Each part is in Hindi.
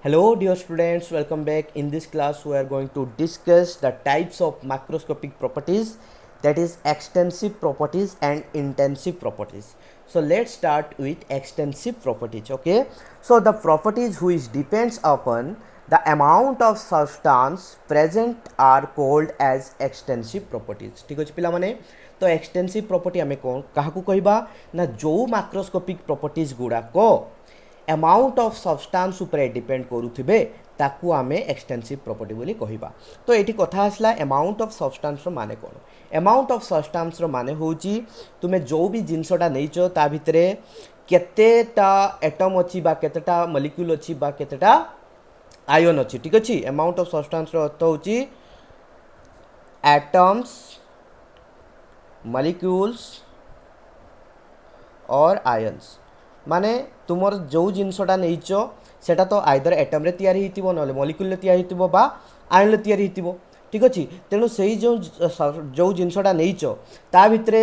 Hello dear students, welcome back. In this class we are going to discuss the types of macroscopic properties, that is extensive properties and intensive properties. So let's start with extensive properties. Okay, so the properties which depends upon the amount of substance present are called as extensive properties. ठीक अच्छे पिला माने तो extensive property आमे कौन काहाकू कहबा ना जो macroscopic properties गुड़ाक अमाउंट ऑफ सब्सटेंस उपरे डिपेंड करुथिबे ताकू आमे एक्सटेंसिव प्रॉपर्टी बोली कहिबा। तो एठी कथा आसला अमाउंट ऑफ सब्सटेंस रो माने कोन। अमाउंट ऑफ सब्सटेंस रो माने होची तुमे जो भी जिंसटा नेइचो ता भितरे केतेटा एटम अछि बा केतेटा मॉलिक्यूल अछि बा केतेटा आयन अछि। ठीक अछि, अमाउंट ऑफ सब्सटेंस रो अर्थ होची एटम्स, मॉलिक्यूल्स और आयन्स। माने तुमर जो जिनसटा नहींच सेटा तो आइदर एटम रे तैयारी हितिबो नले मॉलिक्यूल रे तैयारी हितिबो बा आयन रे तैयारी हितिबो। ठीक अछि, तेणु सेही जो जिनसटा नहींच ता भितरे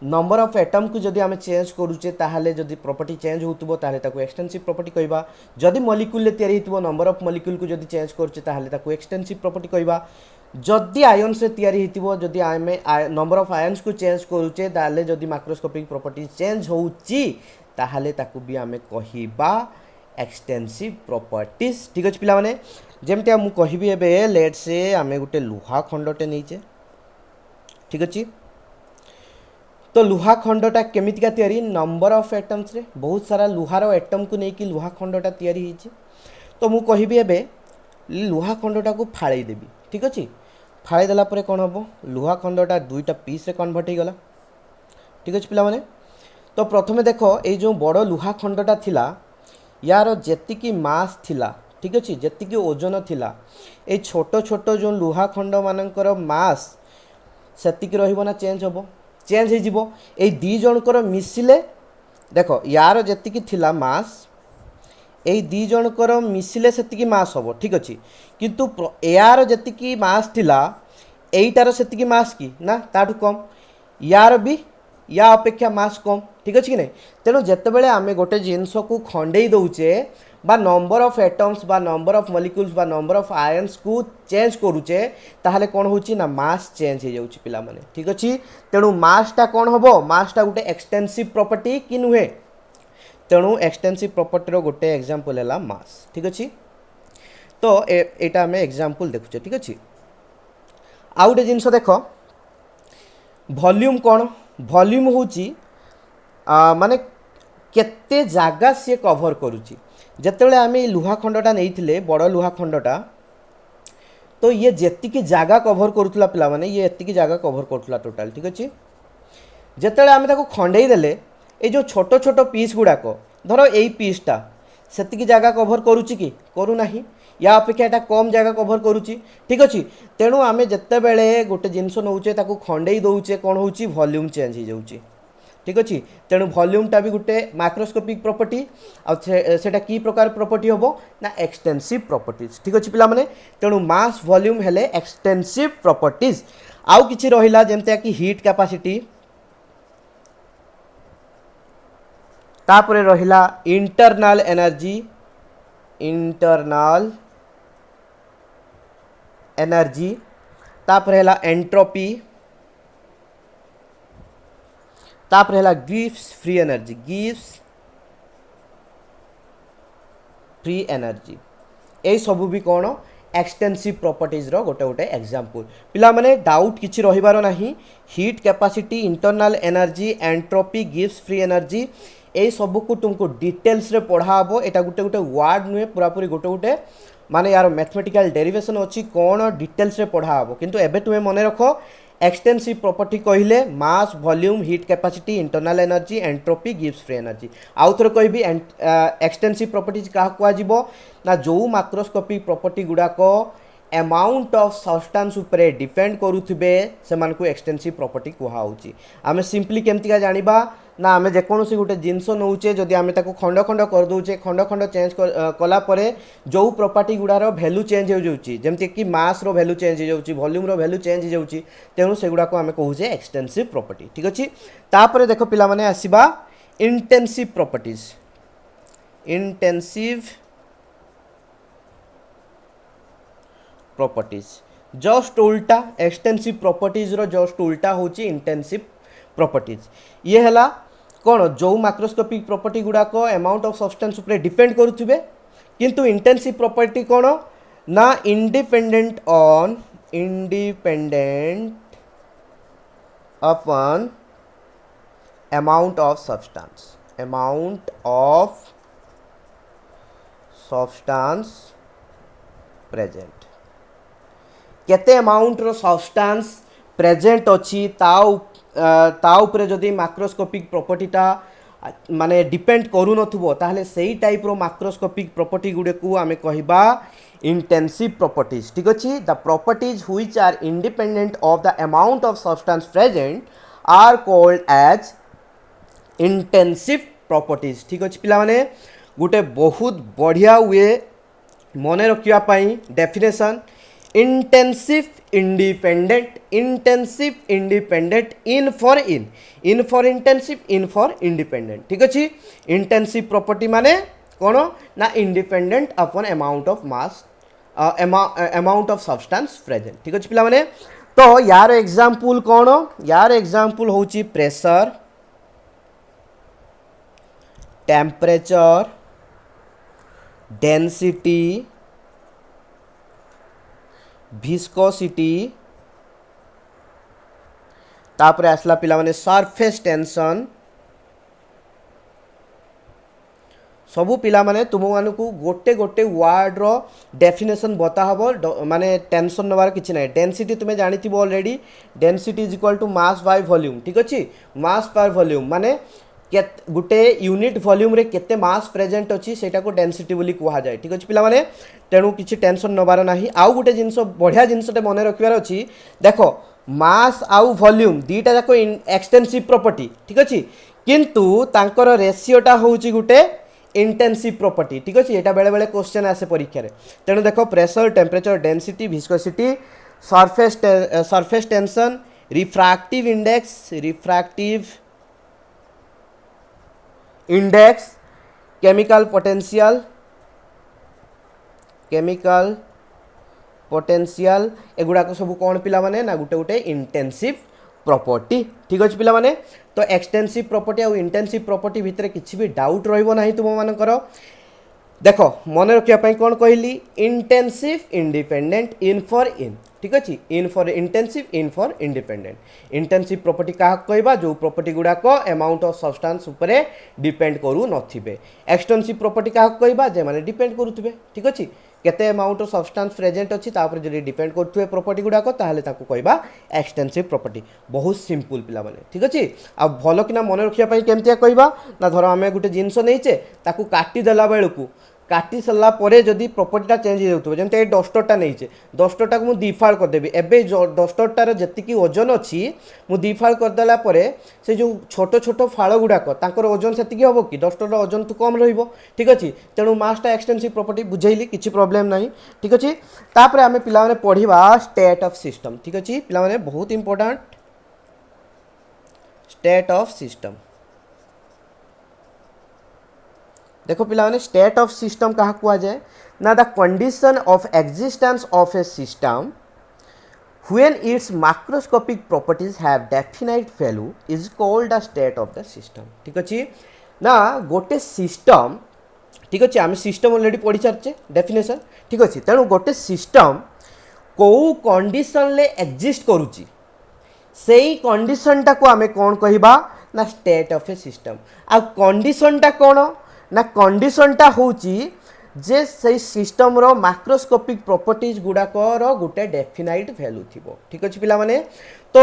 नंबर ऑफ एटम को जदि आमे चेंज करूचे ताहाले जदि प्रॉपर्टी चेंज होतबो ताहाले ताकू एक्सटेंसिव प्रॉपर्टी कहबा। जदि मॉलिक्यूल रे तैयारी हितिबो नंबर ऑफ मॉलिक्यूल को जदि चेंज करूचे ताहाले ताकू एक्सटेंसिव प्रॉपर्टी कहबा। जदि आयन्स रे तैयारी हितिबो जदि आमे नंबर ऑफ आयन्स को चेंज करूचे ताहाले जदि माइक्रोस्कोपिक प्रॉपर्टी चेंज होउची ताहाले ताकू भी आमे कहिबा एक्सटेंसिव प्रॉपर्टीज। ठीक अछि पिला माने जेमते मु कहिबी एबे लेट्स से आमे गुटे लुहा खंडटे नैचे। ठीक अछि, तो लुहा खंडटा केमितिका तैयारी नंबर ऑफ एटम्स रे बहुत सारा लुहार एटम को नेकी लुहा खंडटा तैयारी हिची। तो मु कहिबी एबे लुहा खंडटा को फाळै देबी। ठीक अछि, फाळै देला परे कोन हबो लुहा खंडटा दुईटा पीस रे कन्वर्ट हो गला। ठीक अछि पिला माने तो प्रथमे देख ये जो बड़ लुहा खंडटा थिला यार जेतिकी मास थिला। ठीक अच्छे, जेतिकी ओजन थिला ये छोट छोट जो लुहा खंड मानकर मास सेतिकी रहिबो ना चेंज होबो, चेंज हो जिवो। ए दी जनकर मिसिले देख यार जेतिकी थिला मास ए दी जनकर मिसिले सेतिकी मास होबो। ठीक अच्छे, किंतु यार जेतिकी मास थिला एइटार सेतिकी मास की ना ताठू कम, यार भी या अपेक्षा मास कम। ठीक अच्छे कि नहीं, तेणु जितेबाला आम गोटे जिनस को खंडे दौचे बा नंबर ऑफ एटम्स बा नंबर ऑफ मॉलिक्यूल्स बा नंबर ऑफ आयन्स को चेंज करुचे ताहले कौन होची ना मास चेंज हो जाउची पिला माने। ठीक अच्छे, तेणु मासटा कौन हबो मासटा गोटे एक्सटेंसिव प्रॉपर्टी कि नुहे, तेणु एक्सटेंसिव प्रॉपर्टी गोटे एग्जांपल है मास। ठीक अच्छे, तो एटा आम एग्जांपल देखुचे। ठीक अच्छे, आउ गोटे जिनस देख वॉल्यूम कौन, वॉल्यूम होची माने केते जागा सी कभर करुची। जेतेबेले आम लुहा खंडटा नहीं बड़ लुहा खंडटा तो ये जेतिकी जागा कभर करुला पिला माने ये एतिकी जागा कभर करुला टोटाल। ठीक अच्छे, जेतेबेले आम ताको खंडेई देले ये जो छोट छोट पीस गुड़ाक धर यही पीसटा सेतिकी जागा कभर करुची कि करूना, या अपेक्षा एटा कम जगह कभर करुची। ठीक अच्छे, तेणु आम जितेबेले गोटे जिनस नौचे ताको खंडेई दौचे कौन होची वॉल्यूम चेंज हो जाउची। ठीक अच्छे, तेणु वॉल्यूमटा भी गोटे माइक्रोस्कोपिक प्रॉपर्टी आटा की प्रकार प्रॉपर्टी हम ना एक्सटेंसिव प्रॉपर्टीज। ठीक अच्छे पिला माने, तेणु मास वॉल्यूम हेले एक्सटेंसिव प्रॉपर्टीज। आउ किछि रहिला जेमते कि हीट कैपेसिटी, तापरे रहिला इंटरनल एनर्जी, इंटरनल एनर्जी, तापरे हला एंट्रोपी, तापर है gives free energy, gives free energy. ये सबू भी कौन एक्सटेंसिव प्रॉपर्टीज रो गोटे गोटे एग्जांपल। पिला माने डाउट किछि रहिबार नाही, heat capacity, internal energy, entropy, गिव्स फ्री एनर्जी ये सबू को तुमको डिटेल्स रे पढ़ा हबो। एटा गोटे गोटे वर्ड नुहे पूरापूरी गोटे गोटे माने यार मैथमेटिकल डेरिवेशन अच्छी कौन डिटेल्स रे पढ़ा हबो। किंतु एबे तुमे मने रखो एक्सटेंसिव प्रॉपर्टी कहले mass, volume, heat capacity, internal energy, entropy, गिव्स फ्री एनर्जी। आउ थोड़े कहबी एक्सटेंसिव प्रॉपर्टीज क्या कहजिवो ना जो माइक्रोस्कोपिक प्रॉपर्टी गुड़ाक अमाउंट ऑफ सब्सटेंस उपरे डिपेंड करुथिबे सेमानकु एक्सटेंसिव प्रॉपर्टी कुहाउची। आमे सिंपली केमतिका जानिबा ना आमे जेकोसी गोटे जिनस नौचे जदि आमे ताको खंड खंड कर दउचे खंड खंड चेंज कला परे जो प्रॉपर्टी गुड़ार वैल्यू चेंज हो जाउची जेमति कि मास रो वैल्यू चेंज हो जाउची, वॉल्यूम रो वैल्यू चेंज हो जाउची, तेणु सेगुड़ा को आमे कहूचे एक्सटेंसिव प्रॉपर्टी। ठीक अछि, तापरे देखो पिला माने आसीबा intensive properties. Intensive properties just उल्टा एक्सटेंसिव प्रॉपर्टीज रो जस्ट उल्टा होची इंटेंसिव प्रॉपर्टीज ये हला कौन जो माइक्रोस्कोपिक प्रॉपर्टी गुड़ाक अमाउंट ऑफ सब्सटेंस उपरे डिपेंड करुथिबे किंतु इंटेंसिव प्रॉपर्टी कौन ना independent upon amount of substance present केते अमाउंट रो सब्सटेंस प्रेजेंट अच्छी ता उपरे जदि माइक्रोस्कोपिक प्रॉपर्टीटा माने डिपेंड करू नथुबो ताहले सेही टाइप रो माइक्रोस्कोपिक प्रॉपर्टी गुडे को आमे कहिबा इंटेंसिव प्रॉपर्टीज ठीक अछि the properties which are independent of the amount of substance present are called as intensive properties ठीक अच्छे पिला माने गोटे बहुत बढ़िया वे मन रखा definition intensive independent in for intensive in for independent ठीक अच्छे इंटेंसिव प्रॉपर्टी माने कौन ना independent upon amount of mass amount of substance present ठीक अच्छे पिला माने तो यार एग्जांपल कौन यार एग्जांपल होची प्रेशर टेम्परेचर डेंसिटी विस्कोसिटी तापर आसला पिला माने सरफेस टेंशन सबू पिला माने तुम मानकू गोटे गोटे वर्ड रो डेफिनेशन बता हबो माने टेंशन नवार किछि नै डेंसिटी तुमे जानिथिबो already density is equal to mass by volume ठीक अछि मास पर वॉल्यूम माने गोटे यूनिट वॉल्यूम रे केते मास प्रेजेंट अच्छी सेटा को डेंसिटी बोली कहा जाए ठीक अच्छे पिला माने तेणु किसी टेंशन नबार नाही आउ गोटे जिनस बढ़िया जिनसटे मन रखिबार अच्छी देखो मास आउ वॉल्यूम दीटा जाक एक्सटेंसिव प्रॉपर्टी ठीक अच्छे किंतु तांकर रेशियोटा होउची गोटे इंटेंसिव प्रॉपर्टी ठीक अच्छे यहाँ बेले बेले क्वेश्चन आसे परीक्षा रे तेणु देखो pressure temperature density viscosity surface tension refractive index chemical potential एगुड़ाक सब कौन पिला माने ना गोटे गोटे इंटेंसिव प्रॉपर्टी ठीक अच्छे पिला माने तो एक्सटेंसिव प्रॉपर्टी और इंटेंसिव प्रॉपर्टी भितर किसी भी डाउट रहिबो नाही तुम मानकर देखो मन रखिया कौन कहली इंटेंसिव इंडिपेंडेंट इन ठीक अच्छे in for intensive in for independent intensive property क्या कहबा जो प्रॉपर्टी गुड़ाक अमाउंट ऑफ सब्सटेंस उपरे डिपेंड करू नथिबे एक्सटेंसिव प्रॉपर्टी क्या कहबा जे माने डिपेंड करूथिबे ठीक अच्छे केते अमाउंट ऑफ सब्सटेंस प्रेजेंट अच्छी तापर जदि डिपेंड करूथुबे प्रॉपर्टी गुड़ाक ताहले ताकू कहबा एक्सटेंसिव प्रॉपर्टी बहुत सिंपल पिला माने ठीक अच्छे आ भलो किना मन रखिया पई केमतिया कहबा ना धर आमे गुटे जिंस नैचे ताकू काटी देला बेलकू काटी सारा पर जदि प्रॉपर्टीटा चेंज हो जमी ये डस्टरटा नहीं डस्टरटा को मुझे फाड़ करदेवी एवं डस्टरटार जी ओजन अच्छी मुझे दी फाड़ करदेला से जो छोट छोट फाड़ गुड़ाक तर ओजन से हम कि डस्टर ओजन तो कम ठीक अच्छे तेणु मासटा एक्सटेंसिव प्रॉपर्टी बुझेली किसी प्रॉब्लम नहीं ठीक अच्छे तापर आम पिला पढ़ा स्टेट ऑफ सिस्टम ठीक अच्छे पिला बहुत इंपोर्टेंट स्टेट ऑफ सिस्टम देखो पिला स्टेट ऑफ सिस्टम क्या कहा जाए ना the condition of existence of a system when it's microscopic properties have definite value is called the state of the system ठीक अच्छे ना गोटे सिस्टम ठीक अच्छे आम सिस्टम ऑलरेडी पढ़ी सारे डेफिनेशन ठीक अच्छे तेणु गोटे सिस्टम कौ कंडीशन ले एग्जिस्ट करुच्ची से कंडीशनटा को आम कौन कहबा ना स्टेट ऑफ ए सिस्टम आ कंडीशनटा कौन ना कंडीशनटा होची जे से सिस्टम रो माइक्रोस्कोपिक प्रॉपर्टीज गुड़ाक गोटे डेफिनाइट वैल्यू थिबो ठीक अच्छे पिला माने तो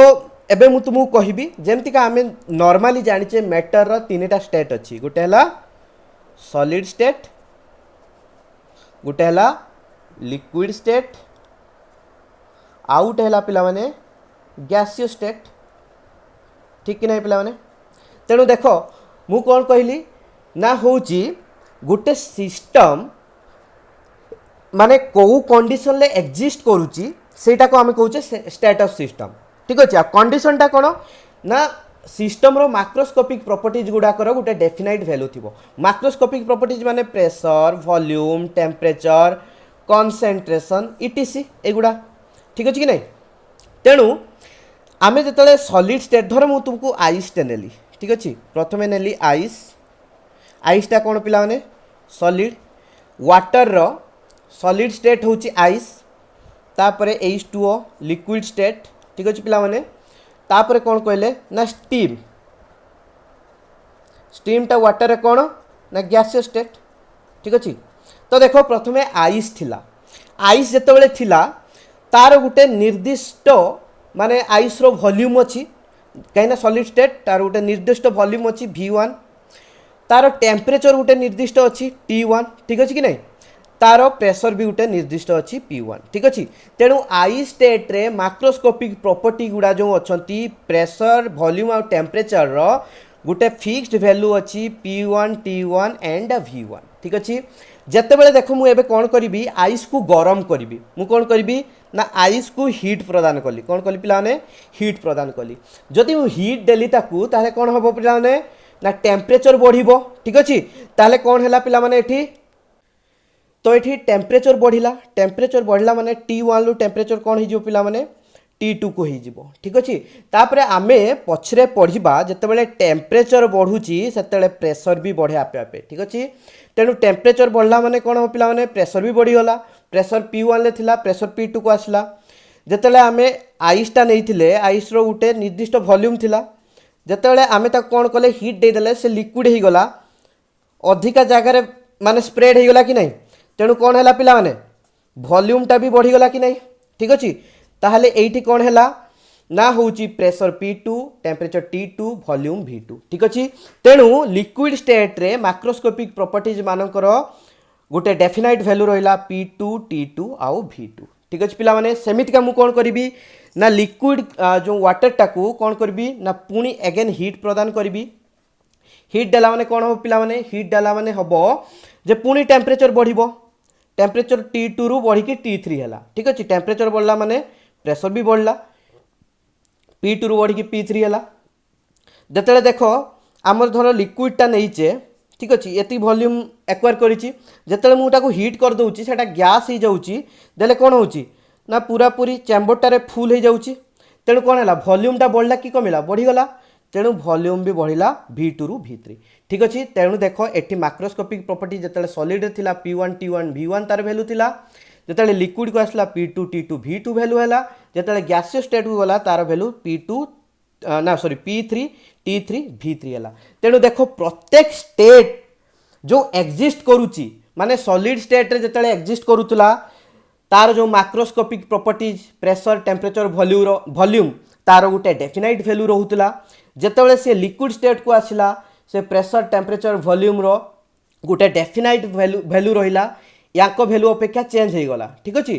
एबे मु तुमको कहबी जेमती का आमे नॉर्मली जानिचे मैटर रो तीनटा स्टेट अच्छी गोटे हला सॉलिड स्टेट गोटे हला लिक्विड स्टेट आउ गोटे हला पिला माने गैसियस स्टेट ठीक कि नहीं पिला माने तेणु देखो मु कौन कहली ना होची गोटे सिस्टम माने को कंडीशन ले एग्जिस्ट करूची सेटा को आमे कहूचे स्टेट ऑफ सिस्टम ठीक अच्छे कंडीशनटा कौन ना सिस्टम रो माइक्रोस्कोपिक प्रॉपर्टीज गुड़ाकर गोटे डेफिनाइट वैल्यू थिबो माइक्रोस्कोपिक प्रॉपर्टीज माने pressure volume temperature concentration etc एगुड़ा ठीक अच्छे कि नहीं। तेणु आमे जो सॉलिड स्टेट धर मु तुमको आइसटे नेली ठीक अच्छे प्रथमे नेली आइसटा कौन पिला माने सॉलिड वाटर रो सॉलिड स्टेट होची आइस तापर H2O लिक्विड स्टेट ठीक अच्छे पिला माने तापर कौन कहले ना स्टीमटा वाटर रे कौन ना गैसियस स्टेट ठीक अच्छे। तो देखो प्रथमे आइस थिला आइस जेतेबेले थिला तार गोटे निर्दिष्ट माने आइस रो वॉल्यूम अच्छी कहीं सॉलिड स्टेट तार गोटे निर्दिष्ट वॉल्यूम अच्छी V1 तार टेम्परेचर गोटे निर्दिष्ट अच्छी T1 ठीक अच्छे कि नहीं तार प्रेशर भी गोटे निर्दिष्ट अच्छी P1 ठीक अच्छे। तेणु आइस स्टेट रे माक्रोस्कोपिक प्रॉपर्टी गुड़ा जो अच्छा प्रेशर वॉल्यूम और टेम्परेचर रो गोटे फिक्स्ड वैल्यू अच्छी P1 T1 एंड V1 ठीक अच्छे। जितेबाला देख मुझे कौन करी आइस को गरम करी मु कौन करी ना आइस को हीट प्रदान कली कौन कली पिलाने हीट प्रदान कली जदि मु हीट देली ताकू ताले कौन हम पिलाने ना टेम्परेचर बढ़िबो ठीक अच्छे। ताले कौन है पिला माने एठी तो ये टेम्परेचर बढ़ला माने T1 रु टेम्परेचर कौन हो पिला माने T2 को हो ठीक अच्छे। तापर आमे पछरे पढ़ा जितेबाला टेम्परेचर बढ़ुची से प्रेशर भी बढ़े आपे आपे ठीक अच्छे। तेणु टेम्परेचर बढ़ला माने कौन हो पिला माने प्रेशर भी बढ़ीगला प्रेशर P1 ले थिला प्रेशर P2 को आसला जितेबाला आमे आइसटा नहीं आइस रो गोटे निर्दिष्ट वॉल्यूम थिला जितेबाला आमे ताको कौन कले हीट दे देले से लिक्विड हो गला अधिका जगार माने स्प्रेड हो गला कि नहीं। तेणु कौन है पिला माने वॉल्यूमटा भी बढ़ीगला कि नहीं ठीक अच्छे। ताहले एठी कौन है ना होची pressure P2 temperature T2 volume V2 ठीक अच्छे। तेणु लिक्विड स्टेट रे माक्रोस्कोपिक प्रॉपर्टीज मानकर गोटे डेफिनाइट वैल्यू रहा P2 T2 आउ V2 ठीक अच्छे पिला माने सेमिति का मु कौन करी ना लिक्विड जो वाटरटा को कौन करी ना पुणी एगेन हीट प्रदान करी हीट देला माने कौन हम पिला माने हीट देला माने हम जे पुणी टेम्परेचर बढ़िबो टेम्परेचर T2 रु बढ़ी T3 है ठीक अच्छे। टेम्परेचर बढ़ला माने प्रेशर भी बढ़ला P2 रु बढ़ी P3 है जिते देख आमर धर लिक्विडटा नहींचे ठीक अच्छे ये वॉल्यूम एक्वायर करिछि जिते मुझे हीट कर दूची से गैस हो जाऊँगी देले कौन होची ना पूरा पूरी चैम्बरटारे फुल हो जाऊँगी तेणु कौन है वॉल्यूमटा बढ़ला कि कमिला बढ़ीगला तेणु वॉल्यूम भी बढ़िला V2 रु V3 ठीक अच्छे। तेणु देख एटी माक्रोस्कोपिक प्रॉपर्टी जिते सॉलिड थिला P1 T1 V1 तार वैल्यू थिला जिते लिक्विड को आसला P2 T2 V2 वैल्यू है जिते गैसियस स्टेट को गला तार वैल्यू P2 ना सॉरी P3 T3 V3 है। तेणु देख प्रत्येक स्टेट जो एक्जिस्ट करुच्ची माने सॉलिड स्टेट रे जिते एक्जिस्ट करूला तार जो macroscopic properties pressure temperature volume तार गोटे डेफिनाइट वैल्यू रोला जितेबाला से लिक्विड स्टेट को आसला से प्रेशर टेम्परेचर वॉल्यूम रो गोटे डेफिनाइट वैल्यू रहा या वैल्यू अपेक्षा चेंज हो गला ठीक अच्छे।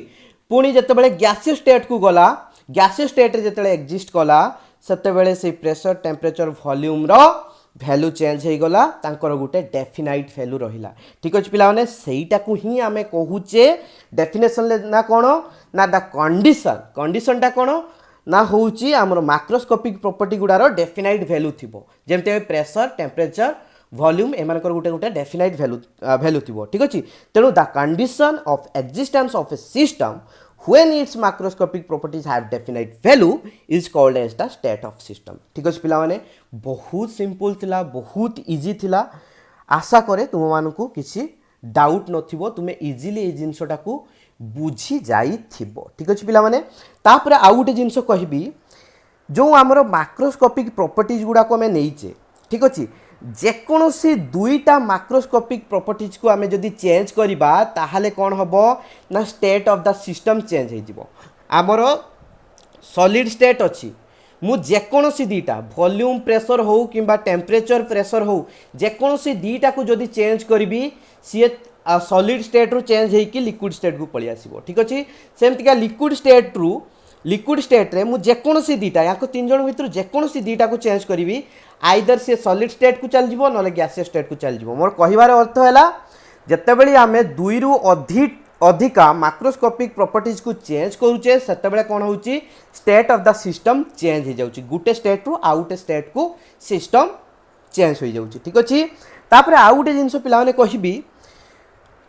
पुणी जितेबाला गैसियस स्टेट को गला गैसियस स्टेट रे जितेबाला एक्जिस्ट कला सेतेबाला से प्रेशर टेम्परेचर वॉल्यूम रो वैल्यू चेंज हो गला तांकर गोटे डेफिनाइट वैल्यू रहिला ठीक अच्छे पिला माने सेईटा को ही आमे कहूचे डेफिनेशन ना कौन ना द कंडीशनटा कौन ना होची आमर माक्रोस्कोपिक प्रॉपर्टी गुड़ार डेफिनाइट वैल्यू थिबो जेमते प्रेशर टेम्परेचर वॉल्यूम एमानकर गोटे गोटे डेफिनाइट वैल्यू थिबो ठीक अच्छे। तेणु the condition of existence of a system when its macroscopic properties have definite value is called as the state of system ठीक अच्छे पिला माने बहुत सिंपल थिला बहुत इजी थिला आशा करे तुम मानकू किसी डाउट नथिबो तुमे इजीली ए जिनसटा को बुझी जाई थिबो ठीक अच्छे पिला माने। तापर आउ गोटे जिनस कहबी जो आमर माक्रोस्कोपिक प्रॉपर्टीज गुडा को हमें नहींचे ठीक अच्छे जेकोसी दुईटा माक्रोस्कोपिक प्रॉपर्टीज को आमे जदि चेंज करिबा ताहाले कौन हबो ना state of the system change हो जिवो आमर सॉलिड स्टेट अच्छी मु जेकोसी दीटा वॉल्यूम प्रेशर हो किंबा टेम्परेचर प्रेशर हो जेकोसी दीटा को जदि चेंज करी सी सॉलिड स्टेट रु चेंज होगी लिक्विड स्टेट को पलि आसिबो ठीक अच्छे। सेमतिका लिक्विड स्टेट रे मु जेकोसी दीटा या तीन जन भितर जेकोसी दीटा को चेंज करी आइदर से सॉलिड स्टेट को चल जीवो नले गैसियस स्टेट को चल जीवो मोर कहिबार अर्थ है जितेबाला आमे दुई रु अधिका माक्रोस्कोपिक प्रॉपर्टीज को चेंज करूचे सेतेबेले कौन होची state of the system change हो जाउची गुटे स्टेट रु आउ गुटे स्टेट को सिस्टम चेंज हो जाउची ठीक अछि। तापर आउ गुटे जिंस पिला माने कहिबी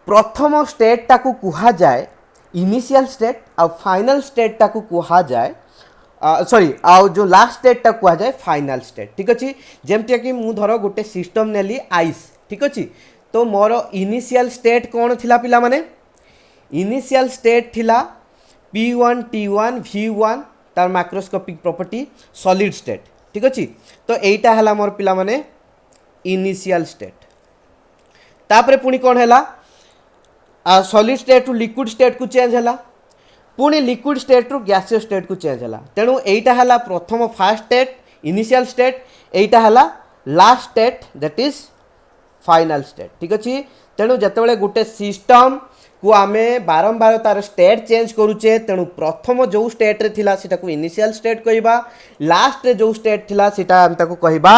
प्रथम स्टेट टाकू कुहा जाए इनिशियल स्टेट आ फाइनल स्टेट टाकू कुहा जाए सॉरी आउ जो लास्ट स्टेट टा कुहा जाए फाइनल स्टेट ठीक अच्छे जमती कि मु धर गोटे सिस्टम नेली आइस ठीक अच्छे तो मोर इनिशियल स्टेट कौन थिला पिला माने इनिशियल स्टेट थिला P1 T1 V1 तार माइक्रोस्कोपिक प्रॉपर्टी सॉलिड स्टेट ठीक अच्छे तो एटा हला मोर पिला माने इनिशियल स्टेट तापरे पुणी कौन है सॉलिड स्टेट रु लिक्विड स्टेट को चेंज है पुणी लिक्विड स्टेट रु गैसियस स्टेट को चेंज है तेणु एटा है प्रथम फास्ट स्टेट इनिशियल स्टेट एटा है last state that is final state ठीक अच्छे तेणु जिते गोटे सिस्टम को आमे बारंबार तार स्टेट चेंज करूचे तेणु प्रथम जो स्टेट रे थिला सेटा को इनिशियल स्टेट कहबा लास्ट रे जो स्टेट थिला सेटा हम ताको कहबा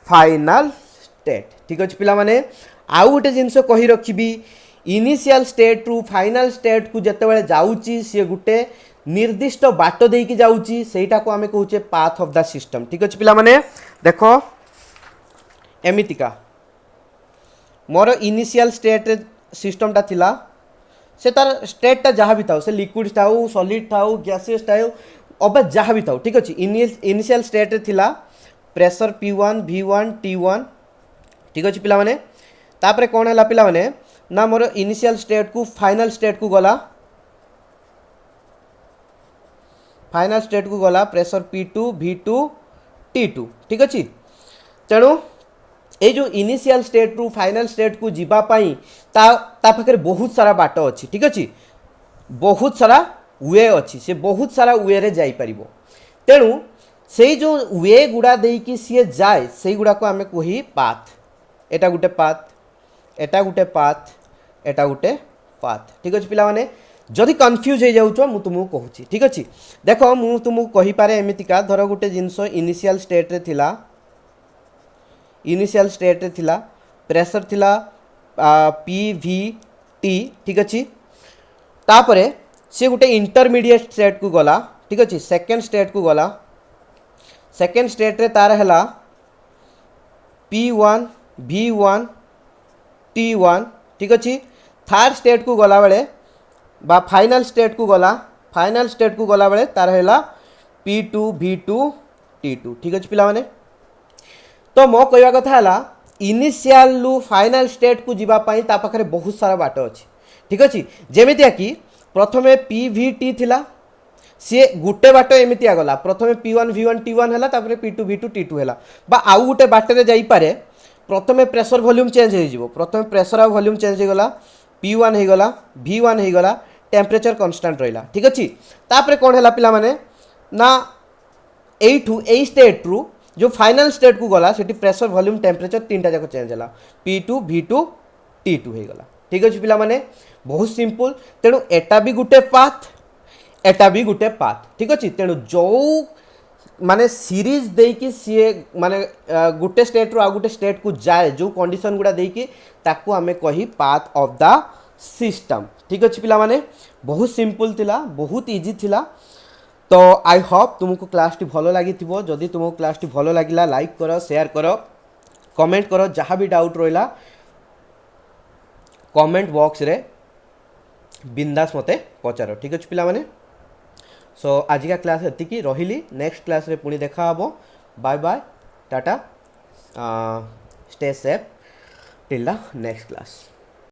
फाइनल स्टेट ठीक अच्छे पिला माने आउ गोटे जिनस कही रखी इनिशियल स्टेट रु फाइनल स्टेट को जिते जाऊँगी सी गोटे निर्दिष्ट बाट देकी जाऊँगी सेटा को आमे कहूचे पाथ ऑफ द सिस्टम ठीक अच्छे पिला माने देखो एमितिका मोर इनिशियल स्टेट रे सिस्टम टा थिला से तार स्टेट टा जहाँ भी था से लिक्विड था सॉलिड था गैसियस था अब जहाँ भी था ठीक अच्छे इनिशियल स्टेट रे थिला प्रेशर P1 V1 T1 ठीक अच्छे पिला माने तापरे कौन है पिला माने ना मोर इनिशियल स्टेट को फाइनल स्टेट को गला प्रेशर P2 V2 T2 ठीक अच्छे तेणु ये जो इनिशियल स्टेट रु फाइनल स्टेट को जीवा पाई ता पाखे बहुत सारा बाट अच्छी ठीक अच्छे बहुत सारा वे अच्छी से बहुत सारा वे रे जाई परिबो तेणु से जो वे गुड़ा देकी सी जाए से गुड़ा को आमे कही पाथ एटा गुटे पाथ एटा गुटे पाथ एटा गुटे पाथ ठीक अच्छे पिला माने जदि कन्फ्यूज हो जाऊँ मु तुमको कहूँ ठीक अच्छे देख मु तुमको कही पारे एमितिका धर गोटे जिनस इनिशियल स्टेट रे थिला प्रेशर थिला PVT ठीक अच्छे तापरे सी गोटे इंटरमीडिएट स्टेट को गला ठीक अच्छे सेकेंड स्टेट को गला सेकेंड स्टेट रे तार है P1 V1 T1 ठीक अच्छे थर्ड स्टेट को गला बेले बा फाइनल स्टेट को गला बेले तार है P2 V2 T2 ठीक अच्छे पिला माने तो मो कहवा कथा है इनिशियल लु फाइनल स्टेट को जीवा पाई ता पाखरे बहुत सारा बाट अच्छी ठीक अच्छे जेमितिया कि प्रथमे PVT थिला सी गोटे बाट एमती गला प्रथमे P1 V1 T1 है तापर P2 V2 T2 है बा आउ गोटे बाटे जाई पारे प्रथमे प्रेशर वॉल्यूम चेंज हो प्रथमे प्रेशर और वॉल्यूम चेंज हो गला P1 हो गला V1 हो गला टेम्परेचर कांस्टेंट रहिला ठीक अच्छे तापर कौन है पिला माने ना एठू ए स्टेट रु जो फाइनल स्टेट को गला सेठी प्रेशर वॉल्यूम टेम्परेचर तीनटा जाक चेंज है P2 V2 T2 हो गला ठीक अच्छे पिला माने बहुत सिंपल तेणु एटा भी गोटे पाथ एटा भी गोटे पाथ ठीक अच्छे तेणु जो माने सीरीज देकी सी माने गोटे स्टेट रो आ गोटे स्टेट को जाए जो कंडीशन गुड़ा देकी ताकू आमे कही पाथ ऑफ द सिस्टम ठीक अच्छे पिला माने बहुत सिंपल थिला बहुत इजी थिला तो आई होप तुमको क्लास टी भलो लगी थिबो जदि तुमको क्लास टी भलो लागिला लाइक करो शेयर करो कमेंट करो जहाँ भी डाउट रहिला कमेंट बॉक्स रे बिंदास मते पचारो ठीक अच्छे पिला माने सो आजिका क्लास एतिकी रहिली नेक्स्ट क्लास रे पुणी देखा हबो bye bye tata stay safe till the next class.